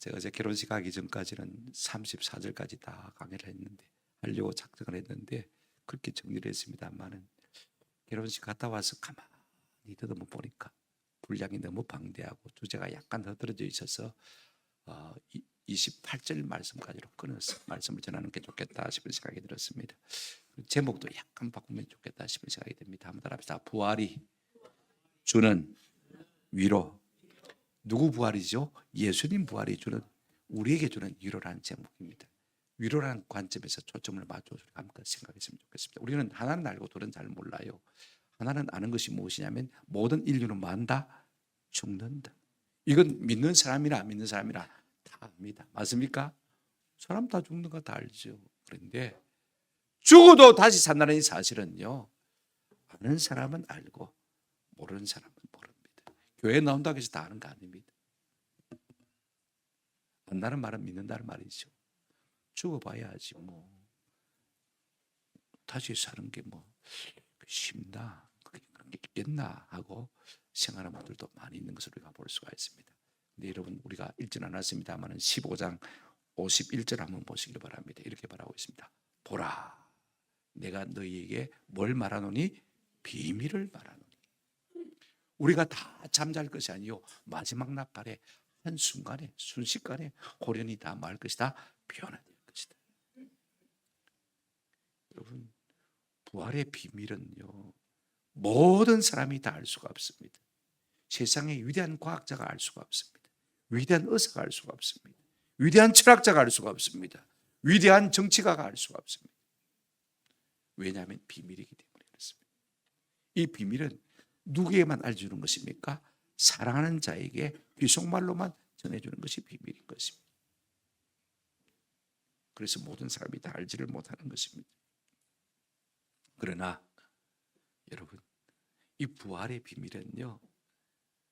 제가 제 결혼식 하기 전까지는 34절까지 다 강의를 했는데 하려고 작정을 했는데 그렇게 정리를 했습니다만은 결혼식 갔다 와서 가만히 더듬어 보니까 분량이 너무 방대하고 주제가 약간 흐트러져 있어서 28절 말씀까지로 끊어서 말씀을 전하는 게 좋겠다 싶은 생각이 들었습니다. 제목도 약간 바꾸면 좋겠다 싶은 생각이 듭니다. 한번 따라합시다. 부활이 주는 위로. 누구 부활이죠? 예수님 부활이 주는, 우리에게 주는 위로라는 제목입니다. 위로라는 관점에서 초점을 맞춰서 한번 생각했으면 좋겠습니다. 우리는 하나는 알고 둘은 잘 몰라요. 하나는 아는 것이 무엇이냐면 모든 인류는 뭐한다? 죽는다. 이건 믿는 사람이나 안 믿는 사람이나 다 압니다. 맞습니까? 사람 다 죽는 거 다 알죠. 그런데 죽어도 다시 산다는 이 사실은요, 아는 사람은 알고 모르는 사람은 모릅니다. 교회에 나온다고 해서 다 아는 거 아닙니다. 안다는 말은 믿는다는 말이죠. 죽어봐야지 뭐 다시 사는 게 뭐 쉽나, 그런 게 있겠나 하고 생각하는 분들도 많이 있는 것을 우리가 볼 수가 있습니다. 근데 여러분, 우리가 읽지는 않았습니다만 15장 51절 한번 보시길 바랍니다. 이렇게 말하고 있습니다. 보라, 내가 너희에게 뭘 말하노니? 비밀을 말하노니. 우리가 다 잠잘 것이 아니요, 마지막 날에 한순간에 순식간에 호련히 다 말 것이다, 변화될 것이다. 여러분, 부활의 비밀은요, 모든 사람이 다 알 수가 없습니다. 세상의 위대한 과학자가 알 수가 없습니다. 위대한 의사가 알 수가 없습니다. 위대한 철학자가 알 수가 없습니다. 위대한 정치가가 알 수가 없습니다. 왜냐하면 비밀이기 때문에 그렇습니다. 이 비밀은 누구에게만 알려주는 것입니까? 사랑하는 자에게 귓속말로만 전해주는 것이 비밀인 것입니다. 그래서 모든 사람이 다 알지를 못하는 것입니다. 그러나 여러분, 이 부활의 비밀은요,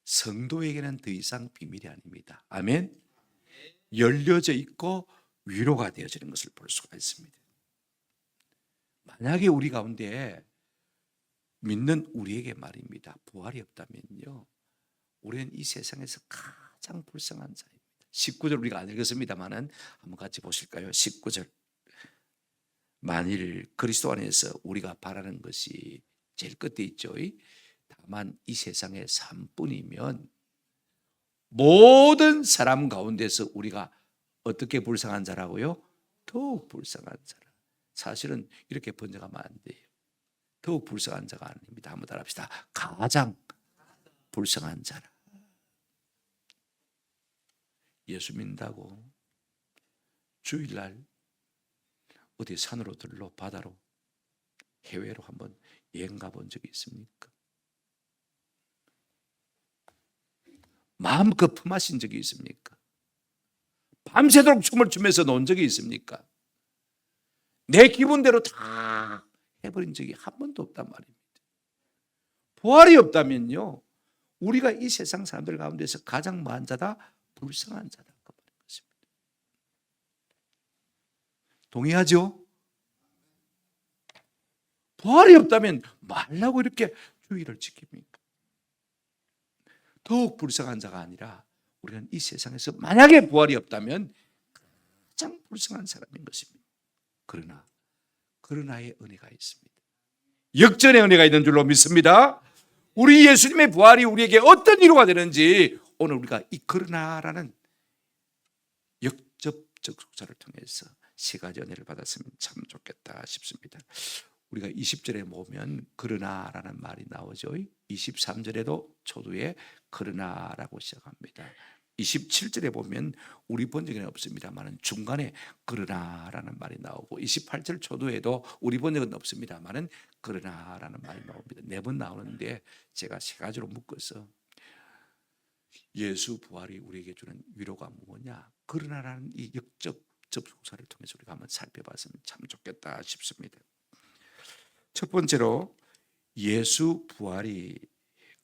성도에게는 더 이상 비밀이 아닙니다. 아멘. 열려져 있고 위로가 되어지는 것을 볼 수가 있습니다. 만약에 우리 가운데 믿는 우리에게 말입니다, 부활이 없다면요, 우리는 이 세상에서 가장 불쌍한 자입니다. 19절 우리가 안 읽었습니다만은 한번 같이 보실까요? 19절. 만일 그리스도 안에서 우리가 바라는 것이 제일 끝에 있죠. 다만 이 세상의 삶뿐이면 모든 사람 가운데서 우리가 어떻게 불쌍한 자라고요? 더욱 불쌍한 자라. 사실은 이렇게 번역하면 안 돼요. 더욱 불쌍한 자가 아닙니다. 한번 따라합시다. 가장 불쌍한 자라. 예수 믿는다고 주일날 어디 산으로 들러 바다로 해외로 한번 여행 가본 적이 있습니까? 마음껏 품하신 적이 있습니까? 밤새도록 춤을 추면서 논 적이 있습니까? 내 기분대로 다 해버린 적이 한 번도 없단 말입니다. 부활이 없다면요, 우리가 이 세상 사람들 가운데서 가장 뭐한 자다? 불쌍한 자다. 그 말인 것입니다. 동의하죠? 부활이 없다면 말라고 이렇게 주의를 지킵니까? 더욱 불쌍한 자가 아니라 우리는 이 세상에서 만약에 부활이 없다면 가장 불쌍한 사람인 것입니다. 그러나의 은혜가 있습니다. 역전의 은혜가 있는 줄로 믿습니다. 우리 예수님의 부활이 우리에게 어떤 위로가 되는지 오늘 우리가 이 그러나라는 역접적 속사를 통해서 세 가지 은혜를 받았으면 참 좋겠다 싶습니다. 우리가 20절에 보면 그러나라는 말이 나오죠. 23절에도 초두에 그러나라고 시작합니다. 27절에 보면 우리 번역에는 없습니다만 중간에 그러나라는 말이 나오고 28절 초두에도 우리 번역은 없습니다만 그러나라는 말이 나옵니다. 4번 나오는데 제가 세 가지로 묶어서 예수 부활이 우리에게 주는 위로가 뭐냐, 그러나라는 이 역적 접속사를 통해서 우리가 한번 살펴봤으면 참 좋겠다 싶습니다. 첫 번째로 예수 부활이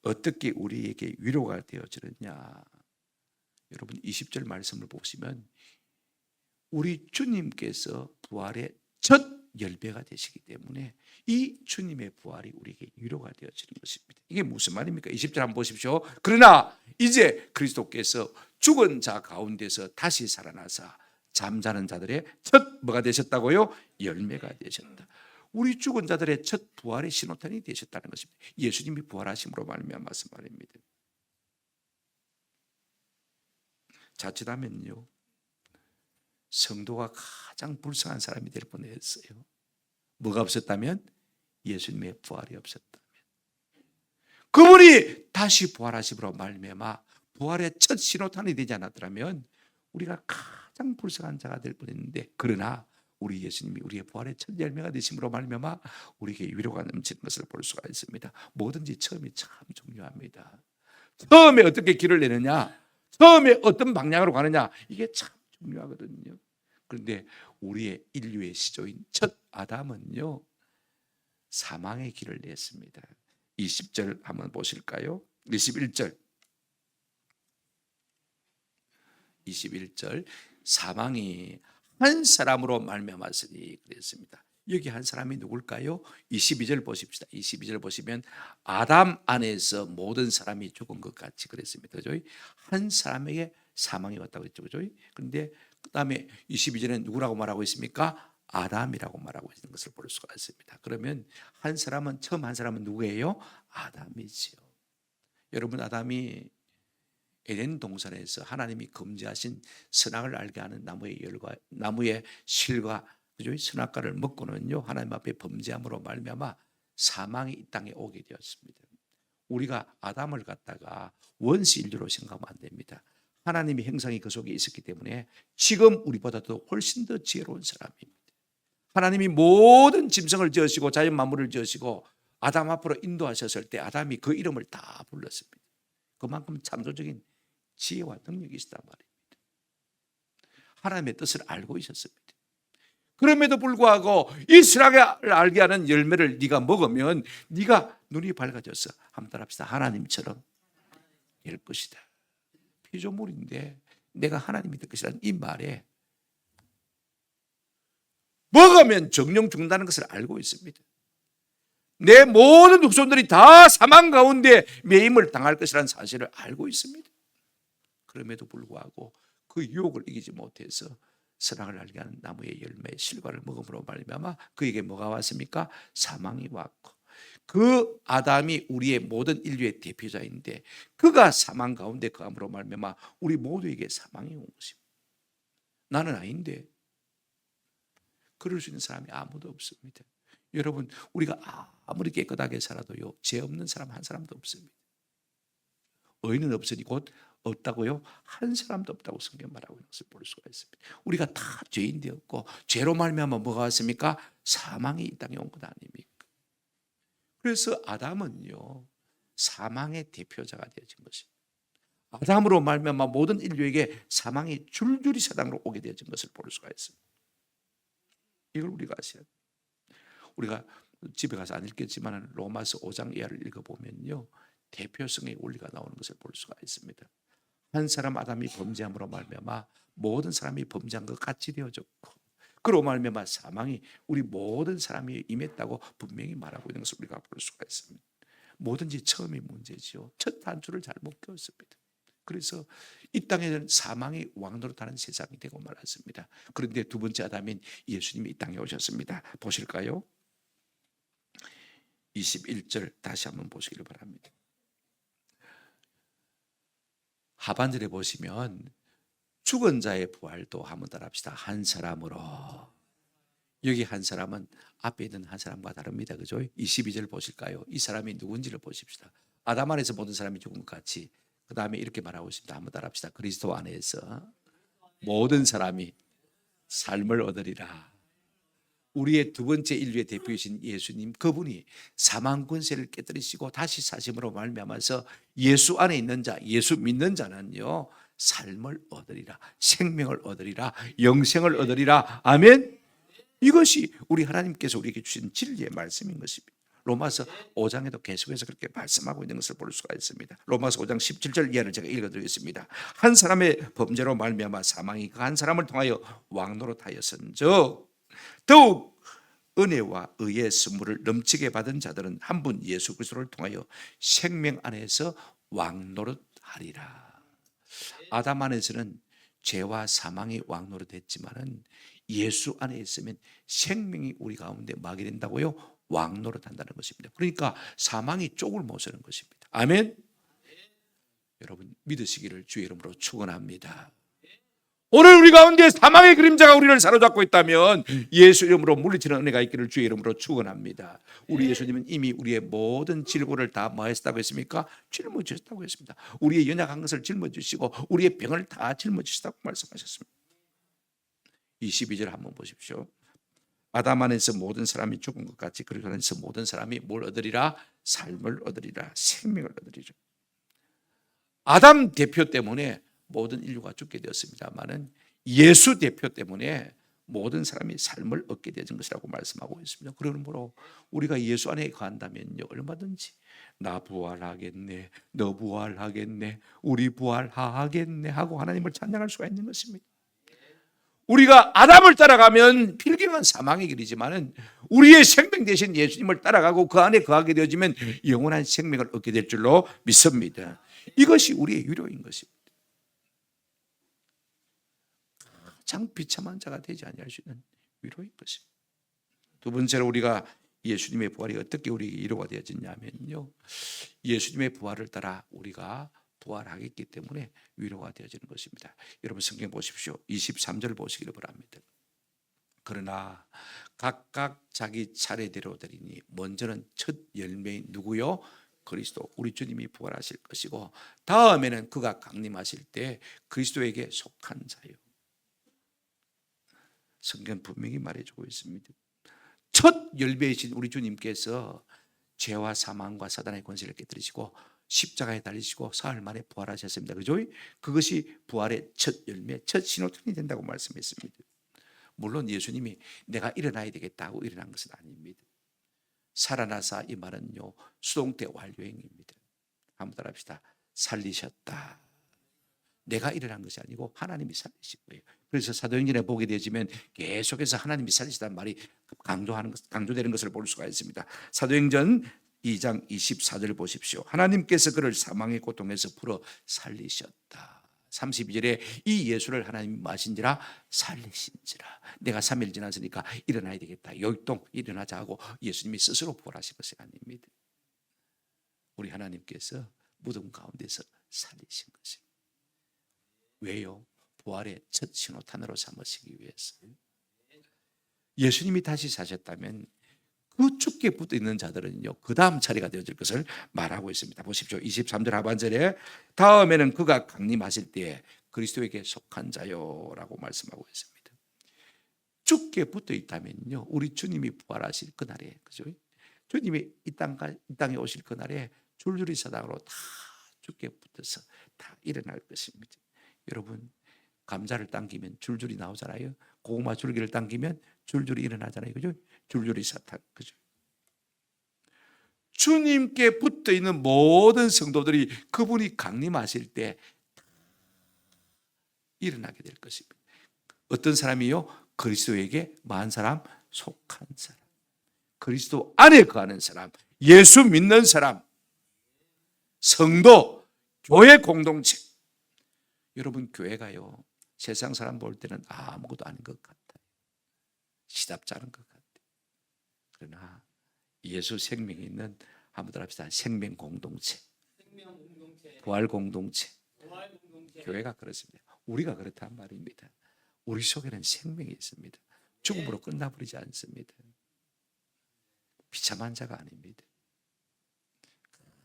어떻게 우리에게 위로가 되어지느냐, 여러분 20절 말씀을 보시면 우리 주님께서 부활의 첫 열배가 되시기 때문에 이 주님의 부활이 우리에게 위로가 되어지는 것입니다. 이게 무슨 말입니까? 20절 한번 보십시오. 그러나 이제 그리스도께서 죽은 자 가운데서 다시 살아나사 잠자는 자들의 첫 뭐가 되셨다고요? 열매가 되셨다. 우리 죽은 자들의 첫 부활의 신호탄이 되셨다는 것입니다. 예수님이 부활하심으로 말미암아 말입니다. 자칫하면요, 성도가 가장 불쌍한 사람이 될 뻔했어요. 뭐가 없었다면? 예수님의 부활이 없었다면. 그분이 다시 부활하심으로 말미암아 부활의 첫 신호탄이 되지 않았더라면 우리가 가장 불쌍한 자가 될 뻔했는데, 그러나 우리 예수님이 우리의 부활의 첫 열매가 되심으로 말미암아 우리에게 위로가 넘치는 것을 볼 수가 있습니다. 뭐든지 처음이 참 중요합니다. 처음에 어떻게 길을 내느냐, 처음에 어떤 방향으로 가느냐, 이게 참 중요하거든요. 그런데 우리의 인류의 시조인 첫 아담은요, 사망의 길을 냈습니다. 20절 한번 보실까요? 21절 사망이 한 사람으로 말미암았으니 그랬습니다. 여기 한 사람이 누굴까요? 22절 보십시다. 22절 보시면 아담 안에서 모든 사람이 죽은 것 같이 그랬습니다. 그죠? 한 사람에게 사망이 왔다고 했죠. 그죠? 그런데 그 다음에 22절에 누구라고 말하고 있습니까? 아담이라고 말하고 있는 것을 볼 수가 있습니다. 그러면 처음 한 사람은 누구예요? 아담이지요. 여러분, 아담이 에덴 동산에서 하나님이 금지하신 선악을 알게 하는 나무의 실과 그죠? 선악과를 먹고는요, 하나님 앞에 범죄함으로 말미암아 사망이 이 땅에 오게 되었습니다. 우리가 아담을 갖다가 원시 인류로 생각하면 안 됩니다. 하나님의 형상이 그 속에 있었기 때문에 지금 우리보다도 훨씬 더 지혜로운 사람입니다. 하나님이 모든 짐승을 지으시고 자연 만물을 지으시고 아담 앞으로 인도하셨을 때 아담이 그 이름을 다 불렀습니다. 그만큼 참조적인 지혜와 능력이 있단 말입니다. 하나님의 뜻을 알고 있었습니다. 그럼에도 불구하고 이 선악을 알게 하는 열매를 네가 먹으면 네가 눈이 밝아져서 한번 따라합시다. 하나님처럼 될 것이다. 피조물인데 내가 하나님이 될 것이라는 이 말에 먹으면 정령 죽는다는 것을 알고 있습니다. 내 모든 후손들이 다 사망 가운데 매임을 당할 것이라는 사실을 알고 있습니다. 그럼에도 불구하고 그 유혹을 이기지 못해서 선악을 알게 하는 나무의 열매의 실과를 먹음으로 말미암아 그에게 뭐가 왔습니까? 사망이 왔고, 그 아담이 우리의 모든 인류의 대표자인데 그가 사망 가운데 거함으로 말미암아 우리 모두에게 사망이 온 것입니다. 나는 아닌데 그럴 수 있는 사람이 아무도 없습니다. 여러분, 우리가 아무리 깨끗하게 살아도요, 죄 없는 사람 한 사람도 없습니다. 의인은 없으니 곧 없다고요? 한 사람도 없다고 성경 말하고 있는 것을 볼 수가 있습니다. 우리가 다 죄인 되었고 죄로 말미암아 뭐가 왔습니까? 사망이 이 땅에 온 것 아닙니까? 그래서 아담은요, 사망의 대표자가 되어진 것입니다. 아담으로 말미암아 모든 인류에게 사망이 줄줄이 세상으로 오게 되어진 것을 볼 수가 있습니다. 이걸 우리가 아셔야 돼요. 우리가 집에 가서 안 읽겠지만 로마서 5장 이하를 읽어보면요, 대표성의 원리가 나오는 것을 볼 수가 있습니다. 한 사람 아담이 범죄함으로 말미암아 모든 사람이 범죄한 것 같이 되어졌고, 그로 말미암아 사망이 우리 모든 사람이 임했다고 분명히 말하고 있는 것을 우리가 볼 수가 있습니다. 뭐든지 처음이 문제지요. 첫 단추를 잘못 꼈습니다. 그래서 이 땅에는 사망이 왕노릇하는 세상이 되고 말았습니다. 그런데 두 번째 아담인 예수님이 이 땅에 오셨습니다. 보실까요? 21절 다시 한번 보시기를 바랍니다. 하반절에 보시면 죽은 자의 부활도 한번 따라합시다. 한 사람으로. 여기 한 사람은 앞에 있는 한 사람과 다릅니다. 그죠? 22절 보실까요? 이 사람이 누군지를 보십시다. 아담 안에서 모든 사람이 죽은 것 같이 그 다음에 이렇게 말하고 있습니다. 한번 따라합시다. 그리스도 안에서 모든 사람이 삶을 얻으리라. 우리의 두 번째 인류의 대표이신 예수님, 그분이 사망 권세를 깨뜨리시고 다시 사심으로 말미암아서 예수 안에 있는 자, 예수 믿는 자는요, 삶을 얻으리라, 생명을 얻으리라, 영생을 얻으리라. 아멘. 이것이 우리 하나님께서 우리에게 주신 진리의 말씀인 것입니다. 로마서 5장에도 계속해서 그렇게 말씀하고 있는 것을 볼 수가 있습니다. 로마서 5장 17절 이하를 제가 읽어드리겠습니다. 한 사람의 범죄로 말미암아 사망이 그 한 사람을 통하여 왕노릇하였은즉 더욱 은혜와 의의 선물을 넘치게 받은 자들은 한 분 예수 그리스도를 통하여 생명 안에서 왕노릇하리라. 아담 안에서는 죄와 사망이 왕노릇했지만은 예수 안에 있으면 생명이 우리 가운데 막이 된다고요? 왕노릇한다는 것입니다. 그러니까 사망이 쪽을 못 서는 것입니다. 아멘. 여러분 믿으시기를 주의 이름으로 축원합니다. 오늘 우리 가운데 사망의 그림자가 우리를 사로잡고 있다면 예수 이름으로 물리치는 은혜가 있기를 주의 이름으로 축원합니다. 우리 예수님은 이미 우리의 모든 질고를 다 뭐했다고 했습니까? 짊어지셨다고 했습니다. 우리의 연약한 것을 짊어지시고 우리의 병을 다 짊어지셨다고 말씀하셨습니다. 22절 한번 보십시오. 아담 안에서 모든 사람이 죽은 것 같이 그리스도 안에서 모든 사람이 뭘 얻으리라? 삶을 얻으리라. 생명을 얻으리라. 아담 대표 때문에 모든 인류가 죽게 되었습니다만은 예수 대표 때문에 모든 사람이 삶을 얻게 되는 것이라고 말씀하고 있습니다. 그러므로 우리가 예수 안에 거한다면요 얼마든지 나 부활하겠네, 너 부활하겠네, 우리 부활하겠네 하고 하나님을 찬양할 수가 있는 것입니다. 우리가 아담을 따라가면 필경은 사망의 길이지만은 우리의 생명 대신 예수님을 따라가고 그 안에 거하게 되어지면 영원한 생명을 얻게 될 줄로 믿습니다. 이것이 우리의 유료인 것입니다. 가장 비참한 자가 되지 아니할 수 있는 위로인 것입니다. 두 번째로 우리가 예수님의 부활이 어떻게 우리에게 위로가 되어지냐면요, 예수님의 부활을 따라 우리가 부활하겠기 때문에 위로가 되어지는 것입니다. 여러분 성경 보십시오. 23절 보시기를 바랍니다. 그러나 각각 자기 차례대로 되리니 먼저는 첫 열매인 누구요? 그리스도 우리 주님이 부활하실 것이고 다음에는 그가 강림하실 때 그리스도에게 속한 자요. 성경 분명히 말해주고 있습니다. 첫 열매이신 우리 주님께서 죄와 사망과 사단의 권세를 깨뜨리시고 십자가에 달리시고 사흘 만에 부활하셨습니다. 그죠? 그것이 부활의 첫 열매, 첫 신호탄이 된다고 말씀했습니다. 물론 예수님이 내가 일어나야 되겠다고 일어난 것은 아닙니다. 살아나사 이 말은요 수동태 완료형입니다. 한번 따라합시다. 살리셨다. 내가 일어난 것이 아니고 하나님이 살리신 거예요. 그래서 사도행전에 보게 되지면 계속해서 하나님이 살리시다는 말이 강조되는 것을 볼 수가 있습니다. 사도행전 2장 24절 보십시오. 하나님께서 그를 사망의 고통에서 풀어 살리셨다. 32절에 이 예수를 하나님이 마신지라 살리신지라. 내가 3일 지났으니까 일어나야 되겠다. 요일동 일어나자 하고 예수님이 스스로 부활하신 것이 아닙니다. 우리 하나님께서 무덤 가운데서 살리신 것입니다. 왜요? 부활의 첫 신호탄으로 삼으시기 위해서. 예수님이 다시 사셨다면 그 죽게 붙어 있는 자들은요 그 다음 차례가 되어질 것을 말하고 있습니다. 보십시오. 23절 하반절에 다음에는 그가 강림하실 때에 그리스도에게 속한 자요라고 말씀하고 있습니다. 죽게 붙어 있다면요 우리 주님이 부활하실 그날에, 그죠? 주님이 이 땅에 오실 그날에 줄줄이 사당으로 다 죽게 붙어서 다 일어날 것입니다. 여러분 감자를 당기면 줄줄이 나오잖아요. 고구마 줄기를 당기면 줄줄이 일어나잖아요. 그죠? 줄줄이 사탄. 그죠? 주님께 붙어 있는 모든 성도들이 그분이 강림하실 때 일어나게 될 것입니다. 어떤 사람이요? 그리스도에게 만 사람, 속한 사람. 그리스도 안에 거하는 사람, 예수 믿는 사람, 성도, 교회 공동체. 여러분 교회가요 세상 사람 볼 때는 아무것도 아닌 것 같아요. 시답지 않은 것 같아요. 그러나 예수 생명이 있는 한번 더 합시다. 생명 공동체, 부활 공동체, 교회가 그렇습니다. 우리가 그렇단 말입니다. 우리 속에는 생명이 있습니다. 죽음으로 끝나버리지 않습니다. 비참한 자가 아닙니다.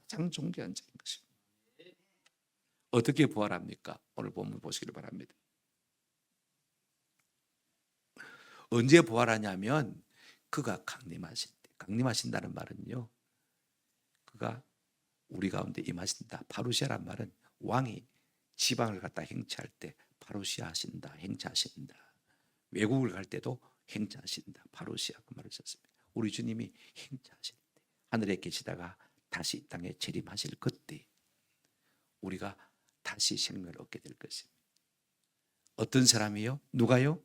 가장 존귀한 자인 것입니다. 어떻게 부활합니까? 오늘 본문 보시기를 바랍니다. 언제 부활하냐면 그가 강림하실 때. 강림하신다는 말은요 그가 우리 가운데 임하신다. 파루시아란 말은 왕이 지방을 갖다 행차할 때 파루시아 하신다, 행차하신다. 외국을 갈 때도 행차하신다. 파루시아 그 말을 썼습니다. 우리 주님이 행차하실 때 하늘에 계시다가 다시 이 땅에 재림하실 그때 우리가 다시 생명을 얻게 될 것입니다. 어떤 사람이요? 누가요?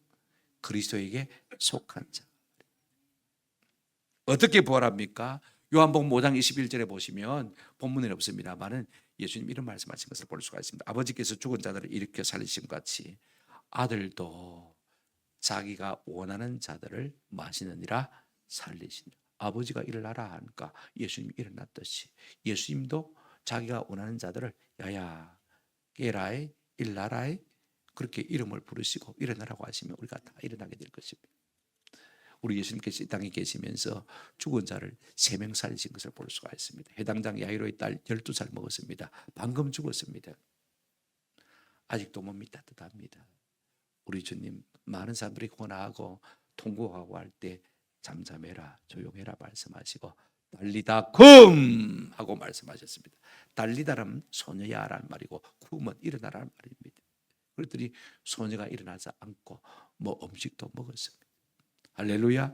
그리스도에게 속한 자. 어떻게 부활합니까? 요한복음 5장 21절에 보시면 본문에 없습니다만은 예수님 이런 말씀하신 것을 볼 수가 있습니다. 아버지께서 죽은 자들을 일으켜 살리심 같이 아들도 자기가 원하는 자들을 마시느니라 살리시니라. 아버지가 일어나라 하니까 예수님이 일어났듯이 예수님도 자기가 원하는 자들을 야야 깨라이 일나라이 그렇게 이름을 부르시고 일어나라고 하시면 우리가 다 일어나게 될 것입니다. 우리 예수님께서 이 땅에 계시면서 죽은 자를 3명 살리신 것을 볼 수가 있습니다. 해당장 야이로의 딸 12살 먹었습니다. 방금 죽었습니다. 아직도 몸이 따뜻합니다. 우리 주님 많은 사람들이 고난하고 통곡하고 할 때 잠잠해라 조용해라 말씀하시고 달리다 쿰 하고 말씀하셨습니다. 달리다라면 소녀야라는 말이고 쿰은 일어나라는 말입니다. 그랬더니 소녀가 일어나지 않고 뭐 음식도 먹었습니다. 할렐루야.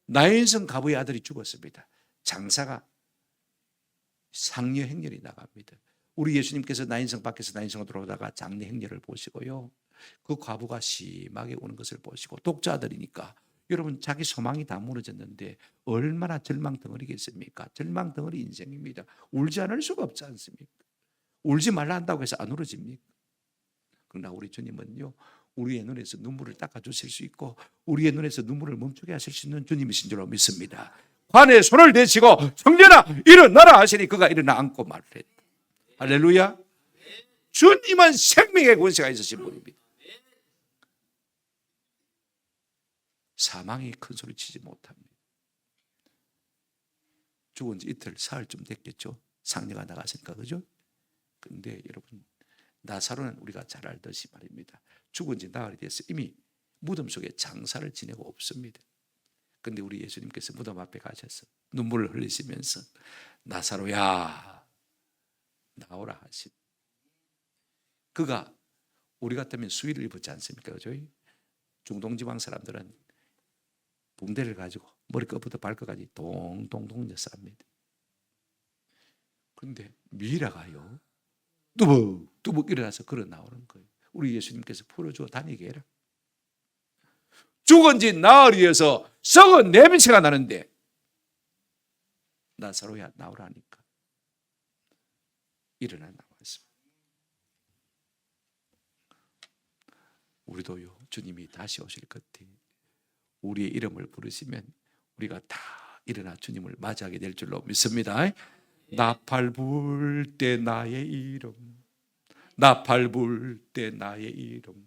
나인성 가부의 아들이 죽었습니다. 장사가 상녀 행렬이 나갑니다. 우리 예수님께서 나인성 밖에서 나인성으로 들어오다가 장례 행렬을 보시고요, 그 과부가 심하게 우는 것을 보시고 독자들이니까 여러분 자기 소망이 다 무너졌는데 얼마나 절망 덩어리겠습니까? 절망 덩어리 인생입니다. 울지 않을 수가 없지 않습니까? 울지 말라 한다고 해서 안 울어집니까? 그러나 우리 주님은요, 우리의 눈에서 눈물을 닦아주실 수 있고 우리의 눈에서 눈물을 멈추게 하실 수 있는 주님이신 줄로 믿습니다. 관에 손을 대시고 청년아 일어나라 하시니 그가 일어나 앉고 말을 했다. 할렐루야. 주님은 생명의 권세가 있으신 분입니다. 사망이 큰 소리 치지 못합니다. 죽은 지 이틀 사흘쯤 됐겠죠. 상녀가 나갔으니까, 그죠? 근데 여러분 나사로는 우리가 잘 알듯이 말입니다. 죽은 지 나흘이 돼서 이미 무덤 속에 장사를 지내고 없습니다. 근데 우리 예수님께서 무덤 앞에 가셔서 눈물을 흘리시면서 나사로야 나오라 하신. 그가 우리 같으면 수의를 입었지 않습니까? 그죠? 중동지방 사람들은 붕대를 가지고 머리끝부터 발끝까지 동동동 쌌습니다. 그런데 미라가요 뚜벅뚜벅 일어나서 걸어 나오는 거예요. 우리 예수님께서 풀어주어 다니게 해라. 죽은 지 나흘이어서 썩은 냄새가 나는데 나사로야 나오라니까 일어나 나왔습니다. 우리도요, 주님이 다시 오실 끝에 우리의 이름을 부르시면 우리가 다 일어나 주님을 맞이하게 될 줄로 믿습니다. 나팔 불 때 나의 이름, 나팔 불 때 나의 이름,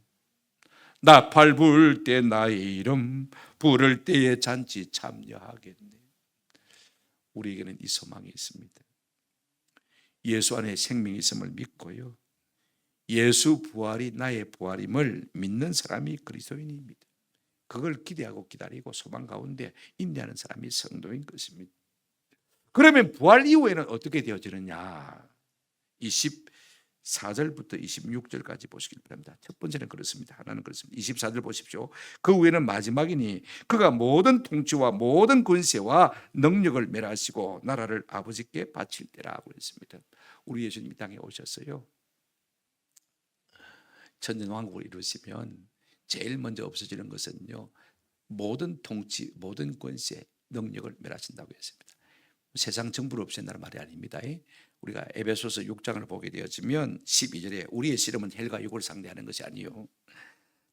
나팔 불 때 나의 이름 부를 때에 잔치 참여하겠네. 우리에게는 이 소망이 있습니다. 예수 안에 생명이 있음을 믿고요, 예수 부활이 나의 부활임을 믿는 사람이 그리스도인입니다. 그걸 기대하고 기다리고 소망 가운데 인내하는 사람이 성도인 것입니다. 그러면 부활 이후에는 어떻게 되어지느냐? 24절부터 26절까지 보시길 바랍니다. 첫 번째는 그렇습니다. 하나는 그렇습니다. 24절 보십시오. 그 후에는 마지막이니 그가 모든 통치와 모든 권세와 능력을 멸하시고 나라를 아버지께 바칠 때라고 했습니다. 우리 예수님이 땅에 오셨어요. 천년왕국을 이루시면 제일 먼저 없어지는 것은요, 모든 통치, 모든 권세, 능력을 멸하신다고 했습니다. 세상 정부를 없앤다는 말이 아닙니다. 우리가 에베소서 6장을 보게 되어지면 12절에 우리의 씨름은 헬과 육을 상대하는 것이 아니요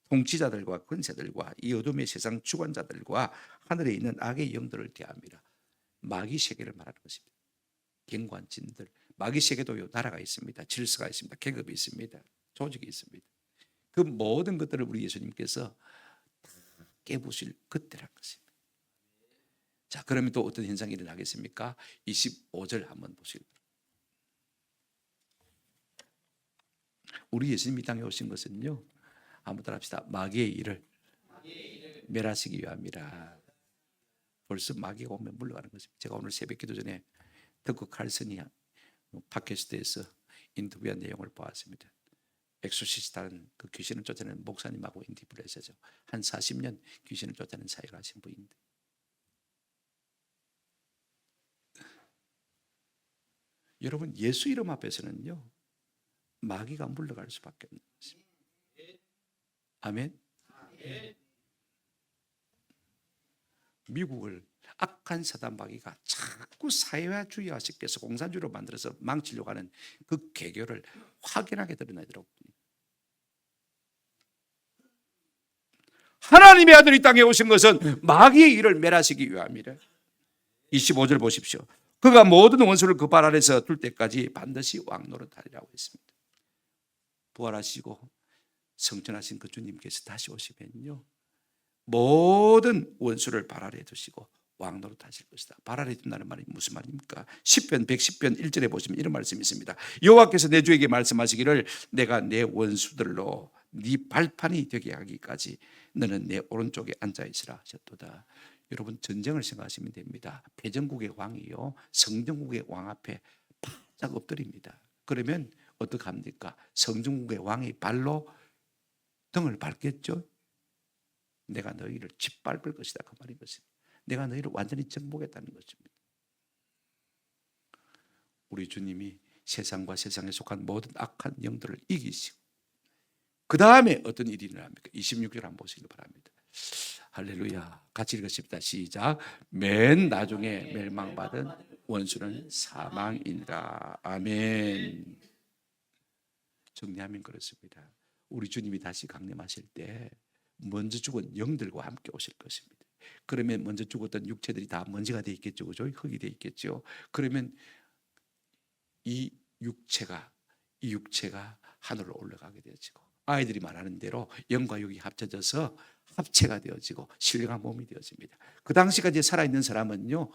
통치자들과 권세들과 이 어둠의 세상 주관자들과 하늘에 있는 악의 영들을 대합니다. 마귀 세계를 말하는 것입니다. 경관진들, 마귀 세계도요 나라가 있습니다. 질서가 있습니다. 계급이 있습니다. 조직이 있습니다. 그 모든 것들을 우리 예수님께서 깨부실 그때란 것입니다. 자, 그러면 또 어떤 현상이 일어나겠습니까? 25절 한번 보시겠습니다. 우리 예수님이 땅에 오신 것은요, 한번 따라합시다. 마귀의 일을 멸하시기 위함이라. 벌써 마귀가 오면 물러가는 것입니다. 제가 오늘 새벽 기도 전에 더크 칼슨이 팟캐스트에서 인터뷰한 내용을 보았습니다. 엑소시스트라는 그 귀신을 쫓아내는 목사님하고 인터뷰를 했었죠. 한 40년 귀신을 쫓아내는 사역을 하신 분인데, 여러분 예수 이름 앞에서는요 마귀가 물러갈 수밖에 없는 것입니다. 아멘. 미국을 악한 사단 마귀가 자꾸 사회주의화시켜서 공산주의로 만들어서 망치려고 하는 그 계교를 확연하게 드러내더라고요. 하나님의 아들이 땅에 오신 것은 마귀의 일을 멸하시기 위함이라. 25절 보십시오. 그가 모든 원수를 그 발 아래서 둘 때까지 반드시 왕노릇하리라고 했습니다. 부활하시고 성천하신 그 주님께서 다시 오시면요, 모든 원수를 발 아래에 두시고 왕노릇 하실 것이다. 발 아래에 둔다는 말이 무슨 말입니까? 시편 110편 1절에 보시면 이런 말씀이 있습니다. 여호와께서 내 주에게 말씀하시기를 내가 내 원수들로 네 발판이 되게 하기까지 너는 내 오른쪽에 앉아 있으라 하셨도다. 여러분, 전쟁을 생각하시면 됩니다. 패전국의 왕이요, 성전국의 왕 앞에 바짝 엎드립니다. 그러면 어떻게 합니까? 성전국의 왕이 발로 등을 밟겠죠. 내가 너희를 짓밟을 것이다, 그 말인 것입니다. 내가 너희를 완전히 정복했다는 것입니다. 우리 주님이 세상과 세상에 속한 모든 악한 영들을 이기시고 그 다음에 어떤 일이 일어납니까? 26절 한번 보시기 바랍니다. 할렐루야. 같이 읽으십니다. 시작. 맨 나중에 멸망받은 원수는 사망이니라. 아멘. 정리하면 그렇습니다. 우리 주님이 다시 강림하실 때 먼저 죽은 영들과 함께 오실 것입니다. 그러면 먼저 죽었던 육체들이 다 먼지가 돼 있겠죠, 그죠? 흙이 돼 있겠죠. 그러면 이 육체가 하늘로 올라가게 되어지고, 아이들이 말하는 대로 영과 육이 합쳐져서 합체가 되어지고 신령한 몸이 되어집니다. 그 당시까지 살아있는 사람은요,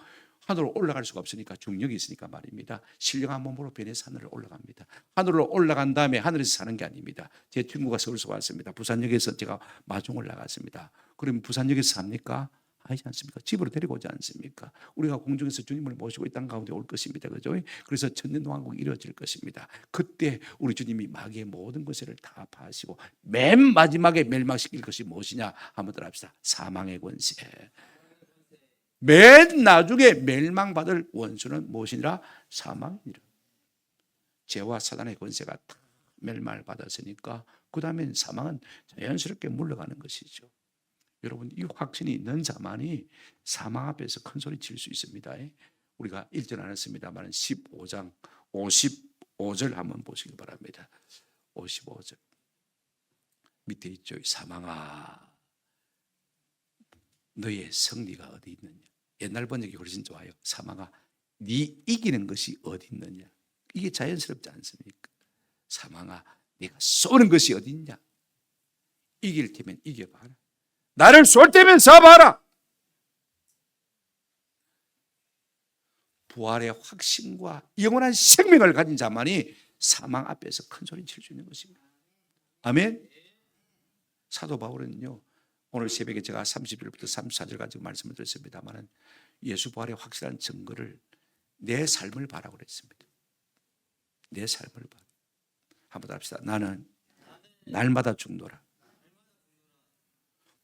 하늘로 올라갈 수가 없으니까 중력이 있으니까 말입니다. 신령한 몸으로 변해서 하늘로 올라갑니다. 하늘로 올라간 다음에 하늘에서 사는 게 아닙니다. 제 친구가 서울서 왔습니다. 부산역에서 제가 마중을 나갔습니다. 그러면 부산역에서 삽니까? 아니지 않습니까? 집으로 데리고 오지 않습니까? 우리가 공중에서 주님을 모시고 이 땅 가운데 올 것입니다. 그죠? 그래서 천년왕국이 이루어질 것입니다. 그때 우리 주님이 마귀의 모든 것을 다 파하시고 맨 마지막에 멸망시킬 것이 무엇이냐? 한번 들어봅시다. 사망의 권세. 맨 나중에 멸망받을 원수는 무엇이니라? 사망이라. 죄와 사단의 권세가 다 멸망을 받았으니까 그 다음엔 사망은 자연스럽게 물러가는 것이죠. 여러분, 이 확신이 있는 자만이 사망 앞에서 큰 소리 칠 수 있습니다. 우리가 읽지 않았습니다만 15장 55절 한번 보시기 바랍니다. 55절 밑에 있죠. 사망아, 너의 승리가 어디 있느냐. 옛날 번역이 훨씬 좋아요. 사망아, 네 이기는 것이 어디 있느냐. 이게 자연스럽지 않습니까? 사망아, 네가 쏘는 것이 어디 있냐. 이길 테면 이겨봐라. 나를 쏠 때면 쏴봐라. 부활의 확신과 영원한 생명을 가진 자만이 사망 앞에서 큰 소리 칠 수 있는 것입니다. 아멘. 사도 바울은요, 오늘 새벽에 제가 30절부터 34절 가지고 말씀을 드렸습니다만 예수 부활의 확실한 증거를 내 삶을 봐라고 그랬습니다. 내 삶을 봐. 한번 합시다. 나는 날마다 죽노라.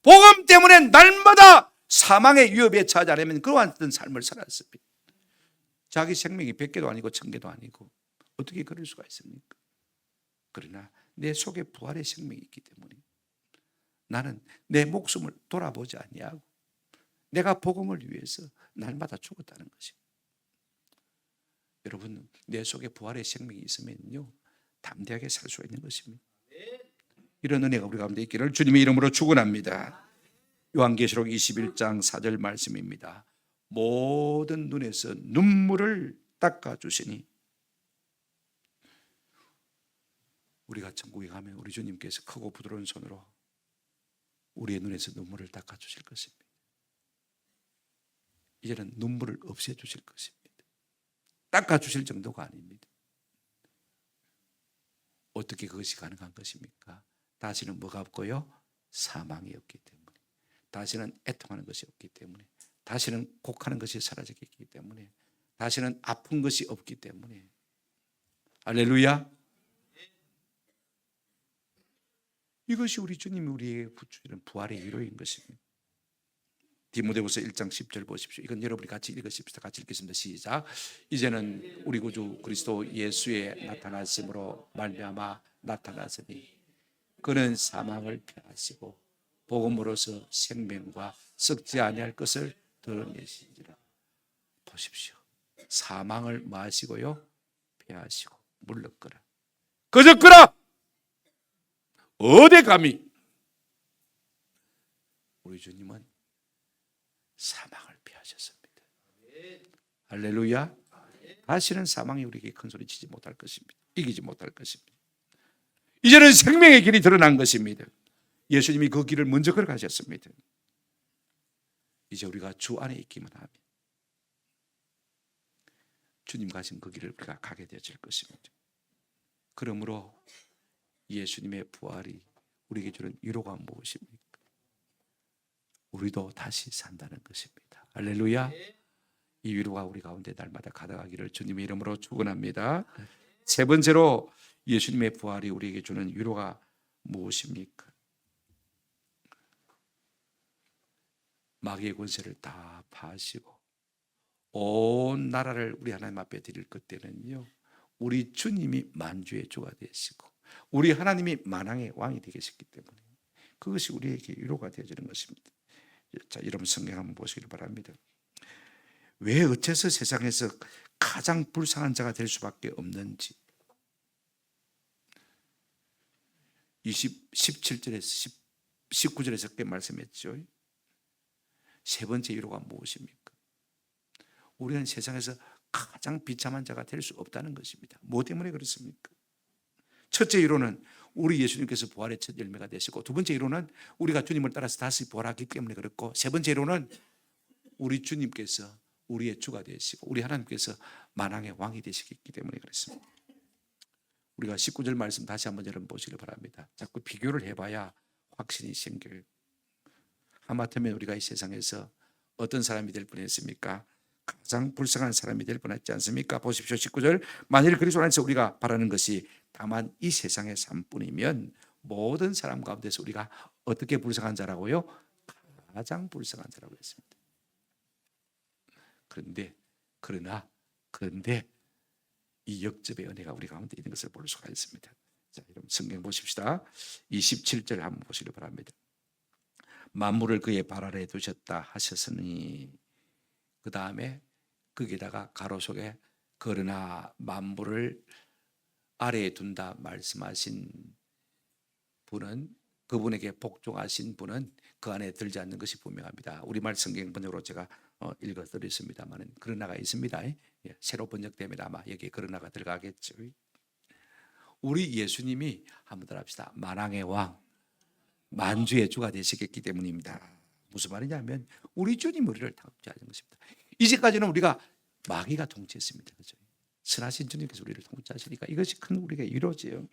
복음 때문에 날마다 사망의 위협에 처하지 않으면 그러한 삶을 살았습니다. 자기 생명이 100개도 아니고 1000개도 아니고 어떻게 그럴 수가 있습니까? 그러나 내 속에 부활의 생명이 있기 때문에 나는 내 목숨을 돌아보지 아니하고 내가 복음을 위해서 날마다 죽었다는 것입니다. 여러분, 내 속에 부활의 생명이 있으면요, 담대하게 살 수 있는 것입니다. 이런 은혜가 우리 가운데 있기를 주님의 이름으로 축원합니다. 요한계시록 21장 4절 말씀입니다. 모든 눈에서 눈물을 닦아주시니, 우리가 천국에 가면 우리 주님께서 크고 부드러운 손으로 우리의 눈에서 눈물을 닦아주실 것입니다. 이제는 눈물을 없애주실 것입니다. 닦아주실 정도가 아닙니다. 어떻게 그것이 가능한 것입니까? 다시는 뭐가 없고요? 사망이 없기 때문에, 다시는 애통하는 것이 없기 때문에, 다시는 곡하는 것이 사라졌기 때문에, 다시는 아픈 것이 없기 때문에. 할렐루야. 이것이 우리 주님이 우리에게 주시는 부활의 위로인 것입니다. 디모데후서 1장 10절 보십시오. 이건 여러분이 같이 읽으십시다. 같이 읽겠습니다. 시작. 이제는 우리 구주 그리스도 예수의 나타나심으로 말미암아 나타났으니 그는 사망을 패하시고 복음으로서 생명과 썩지 아니할 것을 드러내시니라. 보십시오. 사망을 마시고요, 피하시고 물러거라. 거저거라. 어디 감히. 우리 주님은 사망을 피하셨습니다. 할렐루야. 다시는 사망이 우리에게 큰 소리 치지 못할 것입니다. 이기지 못할 것입니다. 이제는 생명의 길이 드러난 것입니다. 예수님이 그 길을 먼저 걸어가셨습니다. 이제 우리가 주 안에 있기만 하면 주님 가신 그 길을 우리가 가게 되어질 것입니다. 그러므로 예수님의 부활이 우리에게 주는 위로가 무엇입니까? 우리도 다시 산다는 것입니다. 할렐루야. 이 위로가 우리 가운데 날마다 가득하기를 주님의 이름으로 축원합니다. 세 번째로 예수님의 부활이 우리에게 주는 위로가 무엇입니까? 마귀의 권세를 다 파시고 온 나라를 우리 하나님 앞에 드릴 그때는요, 우리 주님이 만주의 주가 되시고 우리 하나님이 만왕의 왕이 되셨기 때문에 그것이 우리에게 위로가 되어지는 것입니다. 자, 여러분 성경 한번 보시길 바랍니다. 왜 어째서 세상에서 가장 불쌍한 자가 될 수밖에 없는지 17절에서 19절에서 그렇게 말씀했죠. 세 번째 위로가 무엇입니까? 우리는 세상에서 가장 비참한 자가 될 수 없다는 것입니다. 뭐 때문에 그렇습니까? 첫째 위로는 우리 예수님께서 부활의 첫 열매가 되시고, 두 번째 위로는 우리가 주님을 따라서 다시 부활하기 때문에 그렇고, 세 번째 위로는 우리 주님께서 우리의 주가 되시고 우리 하나님께서 만왕의 왕이 되시기 때문에 그렇습니다. 우리가 19절 말씀 다시 한번 여러분 보시길 바랍니다. 자꾸 비교를 해봐야 확신이 생겨요. 하마터면 우리가 이 세상에서 어떤 사람이 될 뻔했습니까? 가장 불쌍한 사람이 될 뻔했지 않습니까? 보십시오. 19절. 만일 그리스도 안에서 우리가 바라는 것이 다만 이 세상의 삶뿐이면 모든 사람 가운데서 우리가 어떻게 불쌍한 자라고요? 가장 불쌍한 자라고 했습니다. 그런데 이 역접의 은혜가 우리 가운데 있는 것을 볼 수가 있습니다. 자, 여러분 성경 보십시다. 27절 한번 보시기 바랍니다. 만물을 그의 발 아래에 두셨다 하셨으니, 그 다음에 거기다가 가로 속에 그러나 만물을 아래에 둔다 말씀하신 분은, 그분에게 복종하신 분은 그 안에 들지 않는 것이 분명합니다. 우리말 성경 번역으로 제가 읽어드렸습니다만 그러나가 있습니다. 새로 번역되면 아마 여기에 그러나가 들어가겠죠. 우리 예수님이 한번 더 합시다. 만왕의 왕, 만주의 주가 되시겠기 때문입니다. 무슨 말이냐면 우리 주님 우리를 통치하는 것입니다. 이제까지는 우리가 마귀가 통치했습니다. 그렇죠? 선하신 주님께서 우리를 통치하시니까 이것이 큰 우리의 위로지요.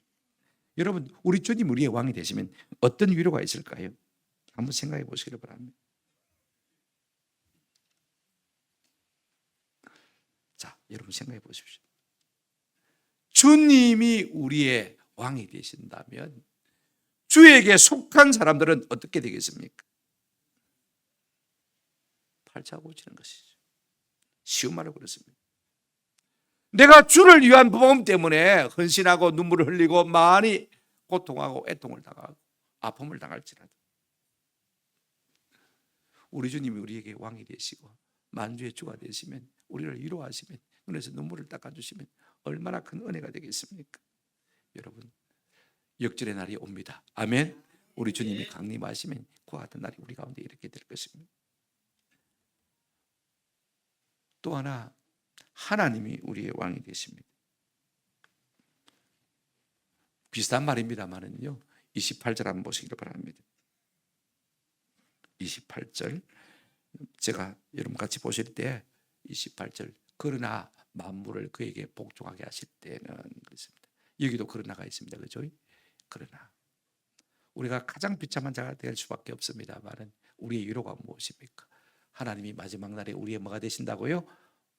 여러분, 우리 주님 우리의 왕이 되시면 어떤 위로가 있을까요? 한번 생각해 보시기를 바랍니다. 자, 여러분 생각해 보십시오. 주님이 우리의 왕이 되신다면 주에게 속한 사람들은 어떻게 되겠습니까? 팔자고치는 것이죠. 쉬운 말로 그렇습니다. 내가 주를 위한 복음 때문에 헌신하고 눈물을 흘리고 많이 고통하고 애통을 당하고 아픔을 당할지라도 우리 주님이 우리에게 왕이 되시고 만주의 주가 되시면, 우리를 위로하시면, 눈에서 눈물을 닦아주시면 얼마나 큰 은혜가 되겠습니까? 여러분, 역전의 날이 옵니다. 아멘. 우리 주님이 강림하시면 그와 같은 날이 우리 가운데 이렇게 될 것입니다. 또 하나, 하나님이 우리의 왕이 되십니다. 비슷한 말입니다만은요, 28절 한번 보시기를 바랍니다. 28절 제가 여러분 같이 보실 때 28절, 그러나 만물을 그에게 복종하게 하실 때는 그렇습니다. 여기도 그러나가 있습니다. 그렇죠? 그러나 우리가 가장 비참한 자가 될 수밖에 없습니다만은 우리의 위로가 무엇입니까? 하나님이 마지막 날에 우리의 뭐가 되신다고요?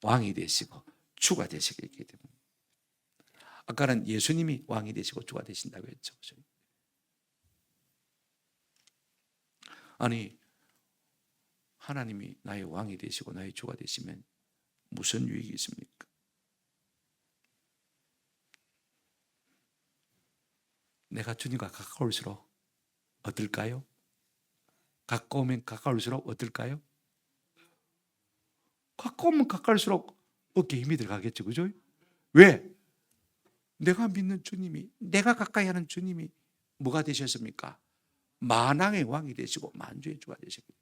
왕이 되시고 주가 되시기 때문에. 아까는 예수님이 왕이 되시고 주가 되신다고 했죠. 그렇죠? 아니, 하나님이 나의 왕이 되시고 나의 주가 되시면 무슨 유익이 있습니까? 내가 주님과 가까울수록 어떨까요? 가까우면 가까울수록 어떨까요? 가까우면 가까울수록 어깨에 힘이 들어가겠죠. 그죠? 왜? 내가 믿는 주님이, 내가 가까이 하는 주님이 뭐가 되셨습니까? 만왕의 왕이 되시고 만주의 주가 되셨거든요.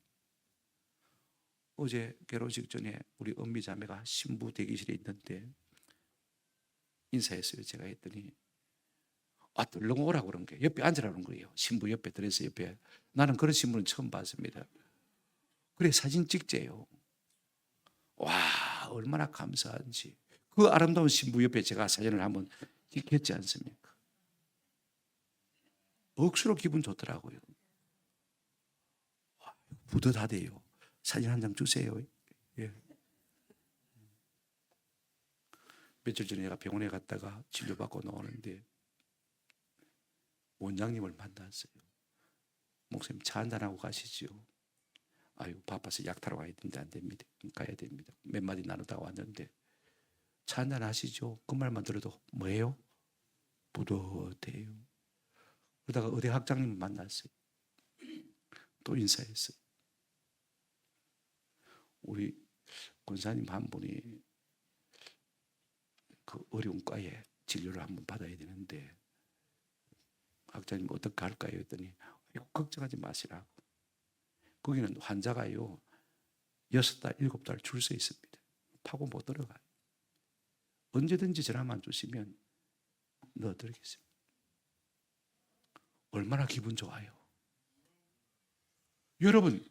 어제 결혼식 전에 우리 엄미 자매가 신부 대기실에 있는데 인사했어요. 제가 했더니 얼른 오라고 그런 거예요. 옆에 앉으라는 거예요. 신부 옆에 들어서 옆에. 나는 그런 신부는 처음 봤습니다. 그래 사진 찍재요. 와 얼마나 감사한지. 그 아름다운 신부 옆에 제가 사진을 한번 찍혔지 않습니까? 억수로 기분 좋더라고요. 뿌듯하대요. 사진 한 장 주세요. 예. 며칠 전에 내가 병원에 갔다가 진료받고 나오는데 원장님을 만났어요. 목사님 차 한잔하고 가시지요. 아유 바빠서 약 타러 가야 되는데 안 됩니다. 가야 됩니다. 몇 마디 나누다가 왔는데 차 한잔 하시죠. 그 말만 들어도 뭐예요? 뿌듯해요. 그러다가 의대 학장님 만났어요. 또 인사했어요. 우리 권사님 한 분이 그 어려운 과에 진료를 한번 받아야 되는데 학장님 어떻게 할까요? 했더니 걱정하지 마시라고. 거기는 환자가요 6달, 7달 줄 서 있습니다. 파고 못 들어가요. 언제든지 전화만 주시면 넣어드리겠습니다. 얼마나 기분 좋아요. 여러분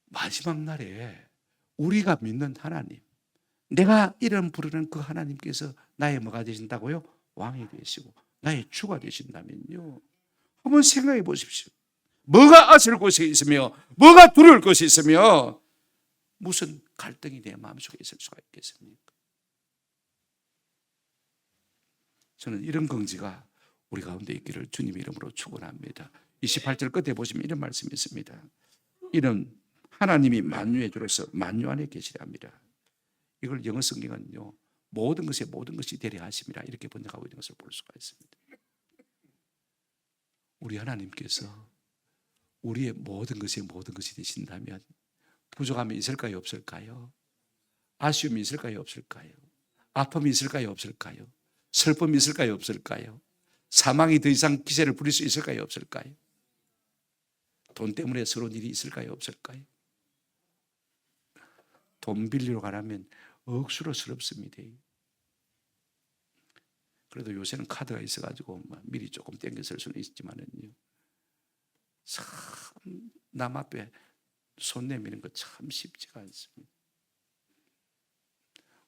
마지막 날에 우리가 믿는 하나님, 내가 이름 부르는 그 하나님께서 나의 뭐가 되신다고요? 왕이 되시고 나의 주가 되신다면요, 한번 생각해 보십시오. 뭐가 아실 곳에 있으며 뭐가 두려울 것이 있으며 무슨 갈등이 내 마음속에 있을 수가 있겠습니까? 저는 이런 긍지가 우리 가운데 있기를 주님 이름으로 축원합니다. 28절 끝에 보시면 이런 말씀이 있습니다. 이는 하나님이 만유의 주로서 만유 안에 계시랍니다. 이걸 영어 성경은요 모든 것에 모든 것이 되려 하심이라 이렇게 번역하고 있는 것을 볼 수가 있습니다. 우리 하나님께서 우리의 모든 것에 모든 것이 되신다면 부족함이 있을까요? 없을까요? 아쉬움이 있을까요? 없을까요? 아픔이 있을까요? 없을까요? 슬픔이 있을까요? 없을까요? 사망이 더 이상 기세를 부릴 수 있을까요? 없을까요? 돈 때문에 서러운 일이 있을까요? 없을까요? 돈 빌리러 가라면 억수로 서럽습니다. 그래도 요새는 카드가 있어가지고 미리 조금 땡겨 쓸 수는 있지만은요, 참 남 앞에 손 내미는 거 참 쉽지가 않습니다.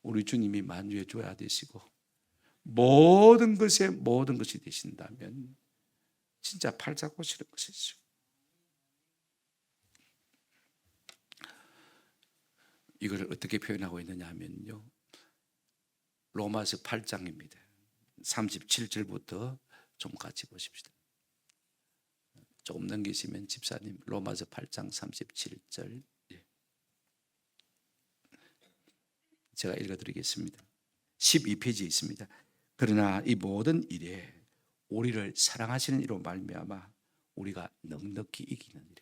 우리 주님이 만유의 주가 되시고 모든 것에 모든 것이 되신다면 진짜 팔 잡고 쉬는 것이죠. 이걸 어떻게 표현하고 있느냐 하면요, 로마서 8장입니다. 37절부터 좀 같이 보십시다. 조금 넘기시면 집사님, 로마서 8장 37절 제가 읽어드리겠습니다. 12페이지에 있습니다. 그러나 이 모든 일에 우리를 사랑하시는 이로 말미암아 우리가 넉넉히 이기는 일.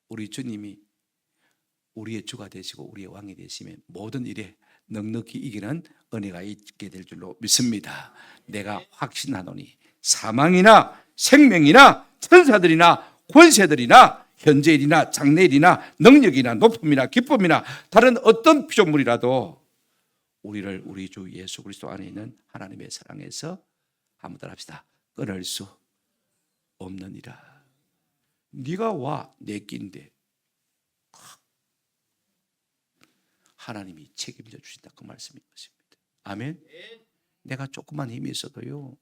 우리 주님이 우리의 주가 되시고 우리의 왕이 되시면 모든 일에 넉넉히 이기는 은혜가 있게 될 줄로 믿습니다. 내가 확신하노니 사망이나 생명이나 천사들이나 권세들이나 현재일이나 장래일이나 능력이나 높음이나 기쁨이나 다른 어떤 피조물이라도 우리를 우리 주 예수 그리스도 안에 있는 하나님의 사랑에서 한번 따라합시다. 끊을 수 없느니라. 네가 와 내 끼인데 하나님이 책임져 주신다, 그 말씀인 것입니다. 아멘. 내가 조그만 힘이 있어도요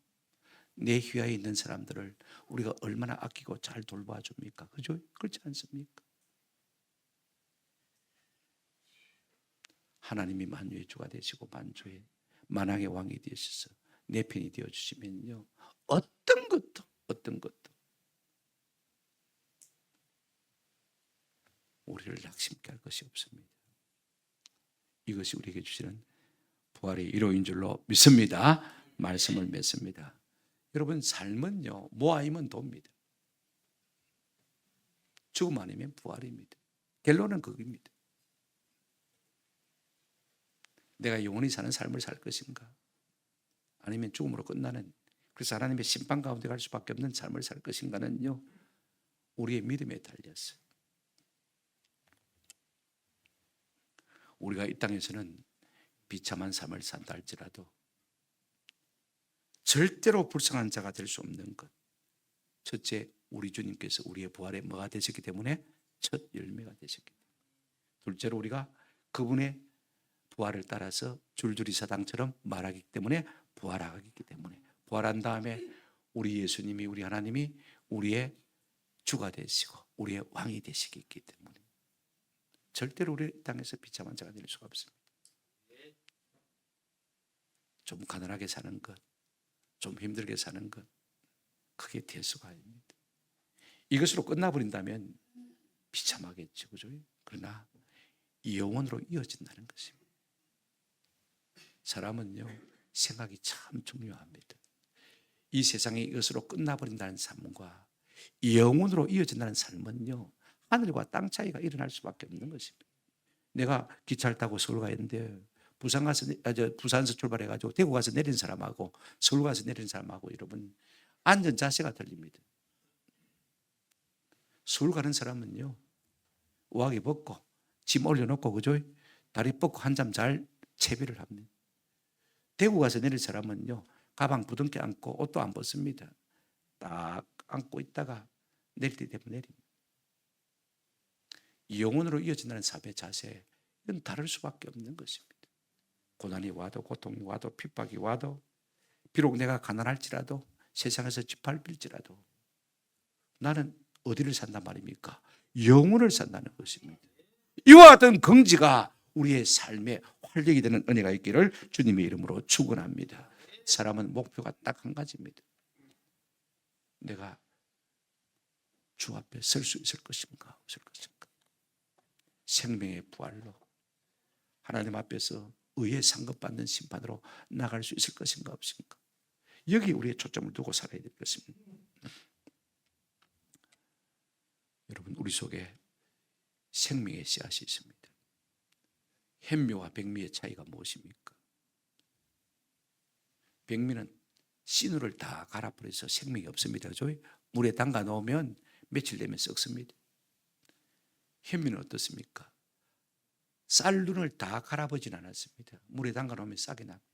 내 휘하에 있는 사람들을 우리가 얼마나 아끼고 잘 돌봐줍니까? 그죠? 그렇지 않습니까? 하나님이 만유의 주가 되시고 만주의 만왕의 왕이 되셔서 내 편이 되어주시면요 어떤 것도 우리를 낙심케 할 것이 없습니다. 이것이 우리에게 주시는 부활의 이로인 줄로 믿습니다. 말씀을 맺습니다. 여러분 삶은요 모아이면 돕니다. 죽음 아니면 부활입니다. 결론은 그겁니다. 내가 영원히 사는 삶을 살 것인가? 아니면 죽음으로 끝나는, 그래서 하나님의 심판 가운데 갈 수밖에 없는 삶을 살 것인가는요, 우리의 믿음에 달렸어요. 우리가 이 땅에서는 비참한 삶을 산다 할지라도 절대로 불쌍한 자가 될 수 없는 것, 첫째, 우리 주님께서 우리의 부활에 뭐가 되셨기 때문에? 첫 열매가 되셨기 때문에. 둘째로, 우리가 그분의 부활을 따라서 줄줄이 사당처럼 말하기 때문에 부활하기 때문에, 부활한 다음에 우리 예수님이, 우리 하나님이 우리의 주가 되시고 우리의 왕이 되시기 때문에 절대로 우리 땅에서 비참한 자가 될 수가 없습니다. 좀 가난하게 사는 것, 좀 힘들게 사는 것, 그게 대수가 아닙니다. 이것으로 끝나버린다면 비참하겠죠, 그죠? 그러나 영원으로 이어진다는 것입니다. 사람은요, 생각이 참 중요합니다. 이 세상이 이것으로 끝나버린다는 삶과 영원으로 이어진다는 삶은요, 하늘과 땅 차이가 일어날 수밖에 없는 것입니다. 내가 기차를 타고 서울 가야 하는데 부산에서 출발해가지고 대구 가서 내린 사람하고 서울 가서 내린 사람하고 여러분 앉은 자세가 틀립니다. 서울 가는 사람은요, 우아기 벗고 짐 올려놓고, 그죠? 다리 뻗고 한잠 잘 채비를 합니다. 대구 가서 내릴 사람은요, 가방 부둥켜 안고 옷도 안 벗습니다. 딱 안고 있다가 내릴 때 되면 내립니다. 영혼으로 이어진다는 삶의 자세, 이건 다를 수밖에 없는 것입니다. 고난이 와도, 고통이 와도, 핍박이 와도, 비록 내가 가난할지라도, 세상에서 짓밟힐지라도 나는 어디를 산단 말입니까? 영혼을 산다는 것입니다. 이와 같은 긍지가 우리의 삶에 활력이 되는 은혜가 있기를 주님의 이름으로 축원합니다. 사람은 목표가 딱 한 가지입니다. 내가 주 앞에 설 수 있을 것인가, 없을 것인가. 생명의 부활로 하나님 앞에서 의의 상급받는 심판으로 나갈 수 있을 것인가, 없을까. 여기 우리의 초점을 두고 살아야 될 것입니다. 여러분, 우리 속에 생명의 씨앗이 있습니다. 햇미와 백미의 차이가 무엇입니까? 백미는 씨누를 다 갈아버려서 생명이 없습니다. 물에 담가 놓으면 며칠 되면 썩습니다. 햇미는 어떻습니까? 쌀눈을 다 갈아버리진 않았습니다. 물에 담가 놓으면 싹이 납니다.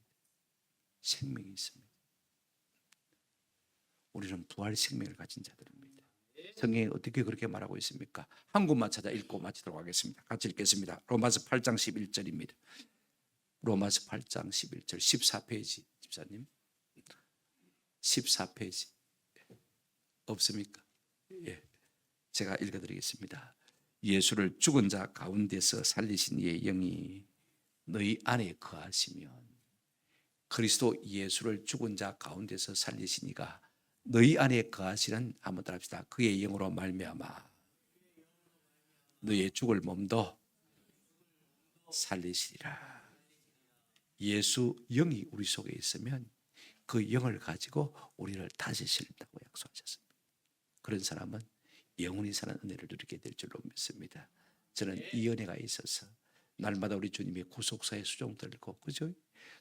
생명이 있습니다. 우리는 부활 생명을 가진 자들입니다. 성경이 어떻게 그렇게 말하고 있습니까? 한 곳만 찾아 읽고 마치도록 하겠습니다. 같이 읽겠습니다. 로마서 8장 11절입니다. 로마서 8장 11절 14페이지 집사님, 14페이지 없습니까? 예, 제가 읽어드리겠습니다. 예수를 죽은 자 가운데서 살리신 이의 영이 너희 안에 거하시면, 그리스도 예수를 죽은 자 가운데서 살리신 이가 너희 안에 거하시는, 한번 따라 합시다. 그의 영으로 말미암아 너희의 죽을 몸도 살리시리라. 예수 영이 우리 속에 있으면 그 영을 가지고 우리를 다스리신다고 약속하셨습니다. 그런 사람은 영원히 사는 은혜를 누리게 될 줄로 믿습니다. 저는 이 은혜가 있어서 날마다 우리 주님의 구속사의 수종 들고, 그죠?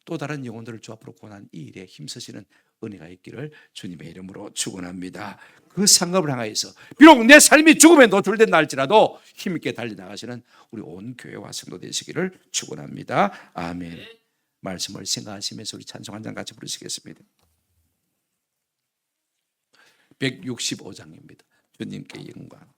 또 다른 영혼들을 주 앞으로 고난 이 일에 힘쓰시는 은혜가 있기를 주님의 이름으로 축원합니다. 그 상급을 향하여서 비록 내 삶이 죽음에 노출된다 할지라도 힘있게 달려나가시는 우리 온 교회와 성도 되시기를 축원합니다. 아멘. 말씀을 생각하시면서 우리 찬송 한 장 같이 부르시겠습니다. 165장입니다. 주님께 영광.